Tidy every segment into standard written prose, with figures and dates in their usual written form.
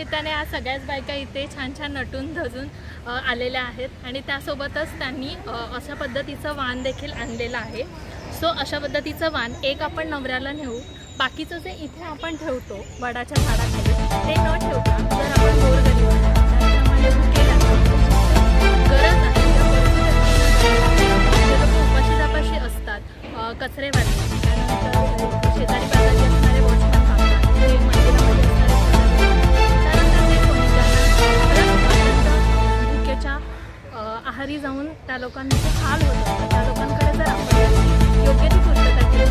निमित्ताने आज सगळ्याच बायका इथे छान छान नटून धजून आलेल्या आहेत आणि त्यासोबतच त्यांनी अशा पद्धतीचं वाण देखील आणलेलं आहे। सो अशा पद्धतीचं वाण एक आपण नवऱ्याला नेऊ, बाकीचं जे इथे आपण ठेवतो वडाच्या झाडाखाली ते न ठेवता जर आपण गोरगरिबांना त्याप्रमाणे केलं गरज आहे जे लोक उपाशीतापाशी असतात, कचरेवाले, त्यानंतर शेजारी पाजारी असणारे वॉचमॅन कामगार, ते मंदिरामध्ये असणारे त्यानंतर ते कोणी ज्यांना भुकेच्या आहारी जाऊन त्या लोकांचे हाल होत असतात, त्या लोकांकडे जर आपण योग्य ती पूर्तता केली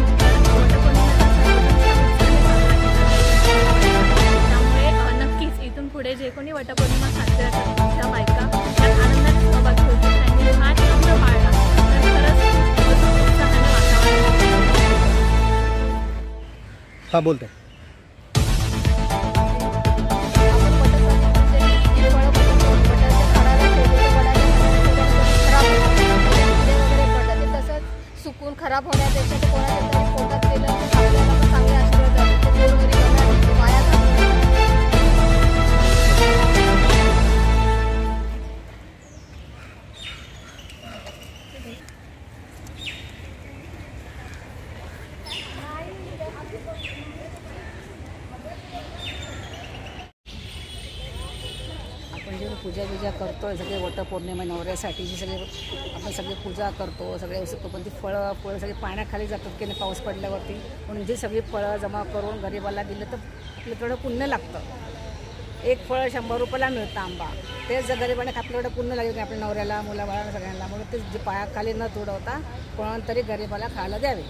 त्यामुळे नक्कीच इथून पुढे जे कोणी वटपौर्णिमा साजरी करतात त्या बायका त्यात आनंदाने सहभागी होतील। त्यांनी हा नियम पाळला तर खरंच खूप उत्साहाने वातावरण। हा बोलते सुकून खराब होण्यापेक्षा ते कोणाच्या तरी पोटात गेलं तर आपल्याला पण चांगले आशीर्वाद जातात। ते गोरगरिबांना वाया आपण जे पूजा करतो सगळे वटपौर्णिमा नवऱ्यासाठीची सगळे आपण सगळे पूजा करतो, सगळे पण ती फळं सगळे पाण्याखाली जातात की नाही पाऊस पडल्यावरती, म्हणून जी सगळी फळं जमा करून गरिबाला दिलं तर आपलं थोडं पुण्य लागतं। एक फळ 100 रुपयाला मिळतं आंबा, तेच जर गरिबाने आपलं थोडं पुण्य लागेल की आपल्या नवऱ्याला मुलाबाळाला सगळ्यांना, म्हणून ते जे पायाखाली न तुडवता कोणाला तरी गरिबाला खायला द्यावे।